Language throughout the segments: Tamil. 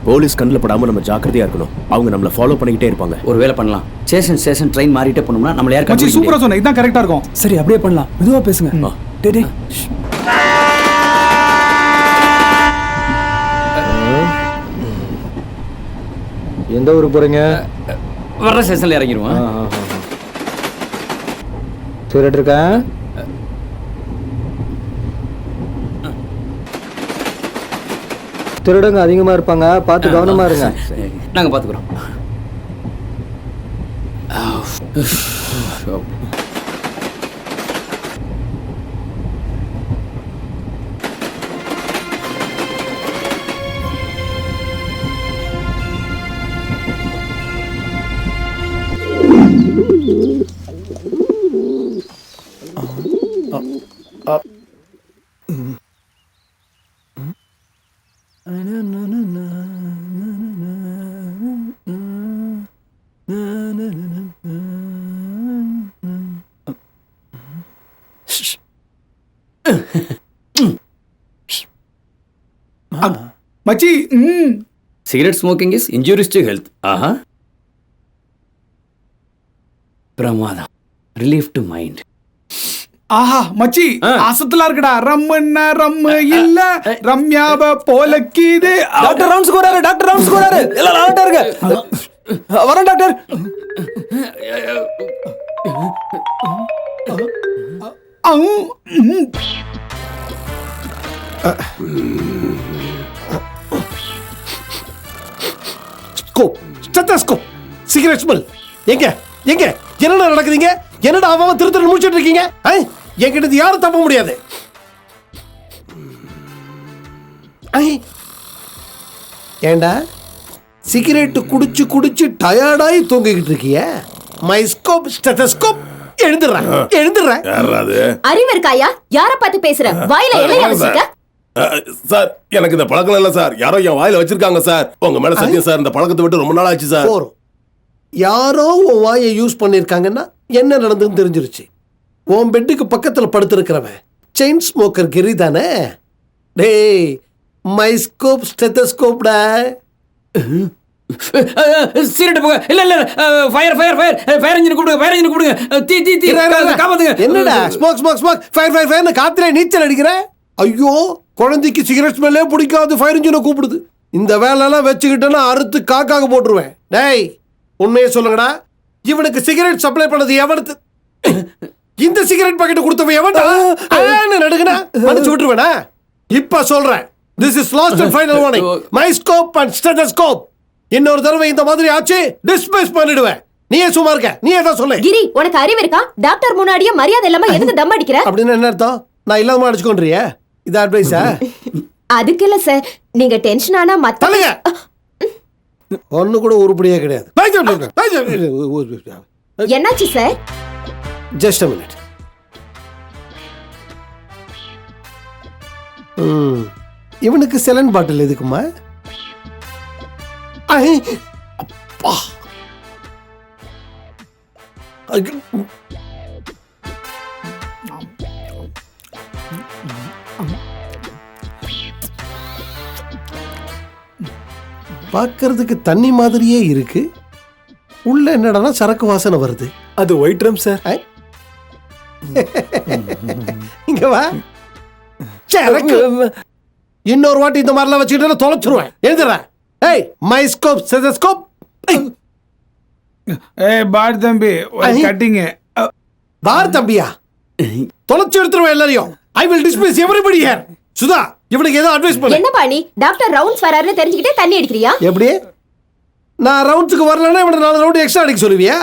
போலீஸ் கண்ணில் படாம நம்ம ஜாக்கிரதையா இருக்கணும். அவங்க நம்மள ஃபாலோ பண்ணிக்கிட்டே இருப்பாங்க. ஒரு வேலை பண்ணலாம், ஸ்டேஷன் ட்ரெயின் மாறிட்டே போனோம்னா நம்மள யார் மச்சி சூப்பரா சொன்ன, இதான் கரெக்டா இருக்கும். சரி அப்படியே பண்ணலாம், மெதுவா பேசுங்க. டேய் எந்த ஊருக்கு போறீங்க? வர்ற ஸ்டேஷன்ல இறங்கிடுவோம். சிகரெட் இருக்கா? திருடங்க அதிகமா இருப்பாங்க, பார்த்து கவனமா இருங்க. நாங்க பாத்துக்கிறோம். மச்சி cigarette smoking is injurious to health. ஆஹா, பிரமாதம். Relief to mind. ஆஹா மச்சி அசத்தலா இருக்குடா. ரம்முன்னா ரம்மு இல்ல, ரம்யாவ போலக்கிது. டாக்டர் ரவுண்ட்ஸ்க்கு வராரு, டாக்டர் ரவுண்ட்ஸ்க்கு வராரு. எல்லாம் அலர்ட்டா இருங்க. வரேன் doctor. Scope, stethoscope, cigarette smell. எங்க எங்க என்னடா நடக்குதுங்க? என்னடா அவன் திருத்தல் முடிச்சிட்டு இருக்கீங்க? என்கிட்ட யாரும் தப்ப முடியாது. ஏண்டா சிகரெட் குடிச்சு குடிச்சு டயர்டாயி தூங்கிக்கிட்டு இருக்கிய? My scope, stethoscope. எழுந்துடுறேன் எழுந்துடுறேன். அறிவு இருக்காயா? யார பார்த்து பேசுற? வாயில எல்லையா வச்சிருக்க? சார் எனக்கு இந்த பழக்கம் இல்ல சார், யாரோ என் வாயில வச்சிருக்காங்க சார். உங்க மேல சத்தியம் சார், இந்த பழக்கத்தை விட்டு ரொம்ப நாள் ஆச்சு சார். யாரோ உன் வாயை யூஸ் பண்ணிருக்காங்கன்னா என்ன நடந்ததுன்னு தெரிஞ்சிருச்சு. உன் பெட்டுக்கு பக்கத்துல படுத்திருக்கிறவன் செயின் ஸ்மோக்கர் கிரி தானே? டேய் மை ஸ்கோப் ஸ்டெத்தஸ்கோப்டா. சிகரெட் போங்க. இல்ல இல்ல, fire fire fire fire engine கூப்பிடுங்க, ஃபயர் இன்ஜின் கூப்பிடுங்க. தீ தீ தீ காப்பாத்துங்க. என்னடா smoke smoke smoke fire fire ஃபயர்னு காத்துல நீச்சல் அடிக்கிற? ஐயோ, குழந்தைக்கு சிகரெட் ஸ்மெல்லே பிடிக்காது, ஃபயர் இன்ஜினை கூப்பிடுது. இந்த வேலையெல்லாம் வச்சுக்கிட்டேன்னா அறுத்து காக்காக போட்டுருவேன். டேய் உண்மையை சொல்லுங்கடா, இவனுக்கு சிகரெட் சப்ளை பண்ணது எவனுக்கு? இந்த சிகரெட் பாக்கெட் கொடுத்தவன் எவன்டா? நடுங்கனா மன்னிச்சு விட்டுருவேனா? இப்ப சொல்றேன், this is last and final warning. My scope and stethoscope. இன்னொரு தடவை இந்த மாதிரி ஆச்சு டிஸ்மிஸ் பண்ணிடுவேன். நீயே சும்மா இருக்க, நீயே தான் சொல்ல. கிரி, உனக்கு அறிவு இருக்கா? டாக்டர் முன்னாடியே மரியாதை இல்லாம எதுக்கு தம் அடிக்கிற? அப்படின்னு என்ன அர்த்தம்? நான் இல்லாம அடிச்சுக்கொண்டியா? இது அட்வைஸா? அதுக்கு இல்ல சார், நீங்க டென்ஷன் ஆனா மத்த ஒண்ணு கூட உருப்படியே கிடையாது. என்னாச்சு சார்? Just a minute. இவனுக்கு செலன் பாட்டில் எதுக்குமா? அப்பா பார்க்கறதுக்கு தண்ணி மாதிரியே இருக்கு. உள்ள என்னடா சரக்கு வாசனை வருது. அது ஒயிட் ரம் சார். இங்க வா. சரக்கு இன்னொரு வாட்டி இந்த மாதிரிலாம் வச்சுக்கிட்டு தொலைச்சிருவேன். எழுதுறேன். ஏய் மை ஸ்கோப் ஸ்டெத்தஸ்கோப். ஏய் பார் தம்பி, ஒரு கட்டிங். பார் தம்பியா? தொலைச்சு எடுத்துருவேன் எல்லாரையும். I will dismiss everybody here. Sudha, இவனுக்கு ஏதோ அட்வைஸ் பண்ணு. என்ன பாணி, டாக்டர் ரவுண்ட்ஸ் வராருன்னு தெரிஞ்சுக்கிட்டே தண்ணி அடிக்கிறியா? எப்படி? நான் ரவுண்ட்ஸ்க்கு வரலன்னா இவனை 4 ரவுண்ட் எக்ஸ்ட்ரா அடிக்க சொல்லுவியா?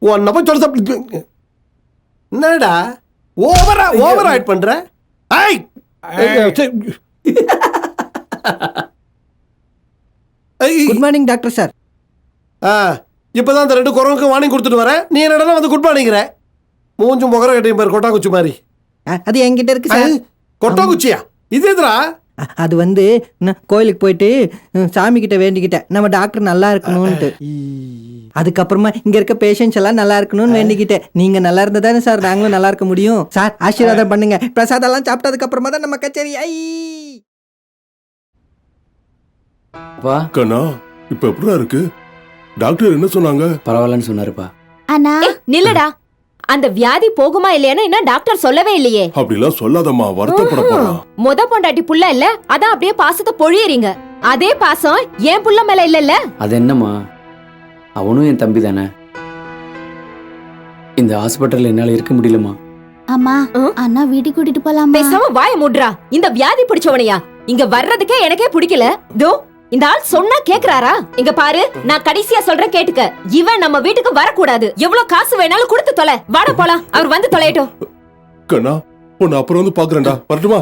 உன்னை போய் சொல்ல. என்னடா ஓவரா ஆட் பண்ற? ஐய் குட் மார்னிங் டாக்டர் சார். இப்பதான் அந்த 2 குரங்குக்கு வார்னிங் கொடுத்துட்டு வரேன். நீ என்னடா வந்து குட் மார்னிங்கிற? மூஞ்சும் முகர கட்டையும் பாரு, கொட்டாங்குச்சி மாதிரி. அது என்கிட்ட இருக்கு சார். கொட்டாங்குச்சியா? இது எதுரா? அது வந்து நான் கோயிலுக்கு போயிட்டு சாமி கிட்ட வேண்டிக்கிட்டேன், நம்ம டாக்டர் நல்லா இருக்கணும்ட்டு. அதுக்கப்புறமா இங்க இருக்க பேஷண்ட்ஸ் எல்லாம் நல்லா இருக்கணும்னு வேண்டிக்கிட்டேன். நீங்க நல்லா இருந்தா தானே சார் நாங்களும் நல்லா இருக்க முடியும். சார் ஆசீர்வாதம் பண்ணுங்க. பிரசாதம் எல்லாம் சாப்பிட்டதுக்கு அப்புறமா தான் நம்ம கச்சேரி. ஐ அப்பா கண்ணா இப்ப எப்படிடா இருக்கு? டாக்டர் என்ன சொன்னாங்க? பரவாயில்லன்னு சொன்னாருப்பா. அண்ணா நில்லடா. அந்த வியாதி போகுமா இல்லையான்னு இன்னும் டாக்டர் சொல்லவே இல்லையே. அப்படிலாம் சொல்லாதம்மா, வருத்தப்பட போறான். முத பொண்டாட்டி புள்ள இல்ல, அதான் அப்படியே பாசத்தை பொழியறீங்க. அதே பாசம் என் புள்ள மேல இல்லல்ல. அது என்னம்மா, அவனும் என் தம்பி தானே. இந்த ஹாஸ்பிட்டல்ல என்னால இருக்க முடியலம்மா. அம்மா அண்ணா வீட்டுக்கு கூட்டிட்டு போலாமா? பேசாம வாய மூடுறா. இந்த வியாதி பிடிச்சவனையா இங்க வர்றதுக்கே எனக்கே பிடிக்கல. தோ இந்த ஆள் சொன்னா கேக்குறாரா? இங்க பாரு, நான் கடைசியா சொல்றேன் கேட்டுக்க. இவன் நம்ம வீட்டுக்கு வரக்கூடாது. எவ்வளவு காசு வேணாலும் கொடுத்து தொலை. வாட போலாம், அவர் வந்து தொலையட்டும். கண்ணா உன்னை அப்புறம் வந்து பாக்குறேன்டா, வரட்டுமா?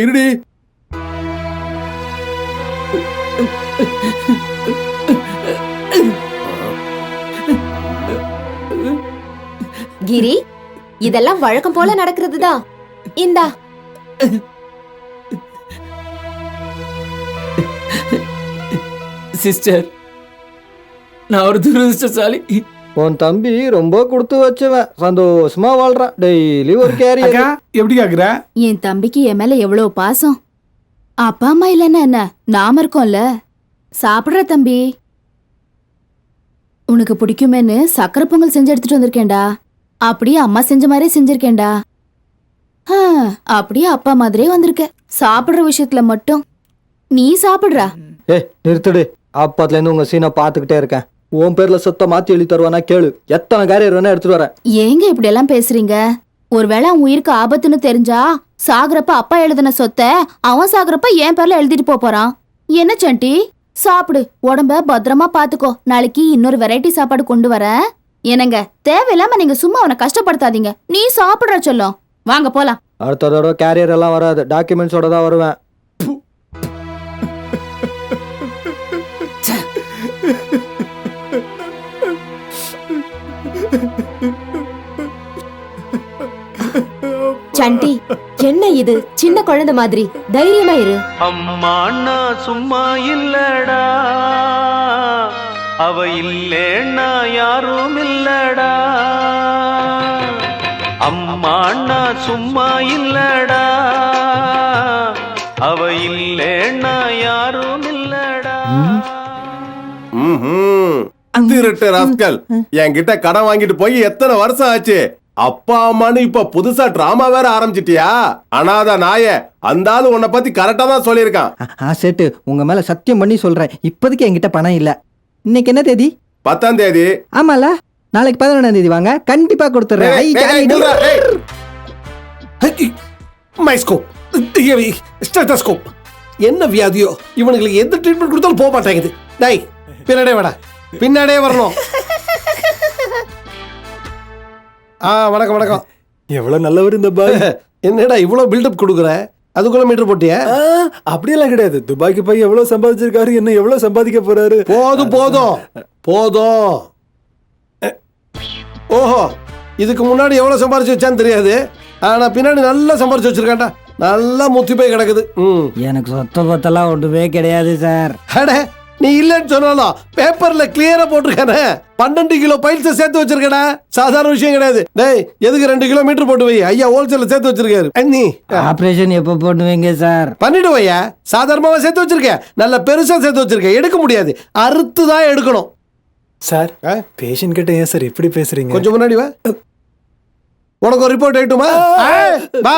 இருடி. கிரி, இதெல்லாம் வழக்கம் போல நடக்கிறதுதான். இந்தா. சிஸ்டர், நான் ஒரு துரதிர்ஷ்டசாலி. உன் தம்பி ரொம்ப கொடுத்து வச்சவன், சந்தோஷமா வாழ்றான். டெய்லி ஒரு கேரியர். அக்கா எப்படி கேக்குற? என் தம்பிக்கு என் மேல எவ்வளவு பாசம். அப்பா அம்மா இல்லைன்னா என்ன, நாம இருக்கோம்ல. சாப்பிடுற தம்பி, உனக்கு பிடிக்குமேன்னு சக்கரை பொங்கல் செஞ்சு எடுத்துட்டு வந்திருக்கேன்டா. அப்படியே அம்மா செஞ்ச மாதிரியே செஞ்சிருக்கேன்டா. அப்படியே அப்பா மாதிரியே வந்திருக்க. சாப்பிடுற விஷயத்துல மட்டும் நீ சாப்பிடுறா. நிறுத்துடு. அப்பத்துல இருந்து உங்க சீனை பாத்துக்கிட்டே இருக்கேன். உன் பேர்ல சொத்த மாத்தி எழுதி தருவானா கேளு. எத்தனை கேரியர் வேணா எடுத்துட்டு வரேன். ஏங்க இப்படி எல்லாம் பேசுறீங்க? ஒருவேளை அவன் உயிருக்கு ஆபத்துன்னு தெரிஞ்சா சாகுறப்ப அப்பா எழுதின சொத்தை அவன் சாகுறப்ப என் பேர்ல எழுதிட்டு போறான். என்ன சண்டி, சாப்பிடு, உடம்ப பத்திரமா பாத்துக்கோ. நாளைக்கு இன்னொரு வெரைட்டி சாப்பாடு கொண்டு வரேன். என்னங்க, தேவையில்லாம நீங்க சும்மா அவனை கஷ்டப்படுத்தாதீங்க. நீ சாப்பிடுற சொல்லும். வாங்க போலாம். அடுத்த தடவை கேரியர் எல்லாம் வராது, டாக்குமெண்ட்ஸோட தான் வருவேன். சண்டி, என்ன இது? சின்ன குழந்தை மாதிரி தைரியமா இரு. அம்மா அண்ணா சும்மா இல்லடா, அவ இல்லேன்னா யாரும் இல்லடா. அம்மா அண்ணா சும்மா இல்லடா, அவ இல்லேன்னா யாரும் இல்லடா. திருட்டு ராஸ்கல், என்கிட்ட கடன் வாங்கிட்டு போய் எத்தனை வருஷம் ஆச்சு? அப்பா அம்மான்னு இப்ப புதுசா டிராமா வேற ஆரம்பிச்சிட்டியா? அனாத நாய, அந்த ஆளு உன்னை பத்தி கரெக்டா தான் சொல்லியிருக்கான். சேட்டு, உங்க மேல சத்தியம் பண்ணி சொல்றேன், இப்போதைக்கு என்கிட்ட பணம் இல்ல. இன்னைக்கு என்ன தேதி? 10ஆம் தேதி. ஆமால, நாளைக்கு 11ஆம் தேதி வாங்க, கண்டிப்பா கொடுத்துறேன். என்ன வியாதியோ இவனுங்களுக்கு எந்த ட்ரீட்மெண்ட் கொடுத்தாலும் போக மாட்டேங்குது. டேய் பின்னாடியே வாடா, பின்னாடியே வரணும். வணக்கம் வணக்கம். எவ்வளவு நல்லவர் இந்த பாய். என்னடா இவ்வளவு பில்டப் கொடுக்குற? அதுக்குள்ள மீட்டர் போட்டியா? அப்படியெல்லாம் கிடையாது. துபாய்க்கு போய் எவ்வளவு சம்பாதிச்சிருக்காரு, என்ன எவ்வளவு சம்பாதிக்க போறாரு. போதும் போதும் போதும். ஓஹோ, இதுக்கு முன்னாடி எவ்வளவு சம்பாரிச்சு வச்சான்னு தெரியாது, ஆனா பின்னாடி நல்லா சம்பாரிச்சு வச்சிருக்காண்டா. நல்லா முத்தி போய் கிடக்குது. எனக்கு சொத்த பத்தெல்லாம் ஒன்றுமே கிடையாது சார். அட, நீ இல்லன்னு சொன்னாலும் பேப்பர்ல கிளியரா போட்டிருக்கானே. 12 கிலோ பைல்ஸ் சேர்த்து வச்சிருக்கடா. சாதாரண விஷயம் கிடையாது. டேய், எதுக்கு 2 கிலோமீட்டர் போட்டு வை? ஐயா ஹோல்சேல்ல சேர்த்து வச்சிருக்காரு. நீ ஆபரேஷன் எப்ப பண்ணுவீங்க சார்? பண்ணிடுவையா? சாதாரணமா சேர்த்து வச்சிருக்க, நல்ல பெருசா சேர்த்து வச்சிருக்க. எடுக்க முடியாது, அறுத்து தான் எடுக்கணும். சார், பேஷண்ட் கிட்ட ஏன் சார் இப்படி பேசுறீங்க? கொஞ்சம் முன்னாடி வா, உனக்கு ஒரு ரிப்போர்ட் ஆயிட்டுமா? வா.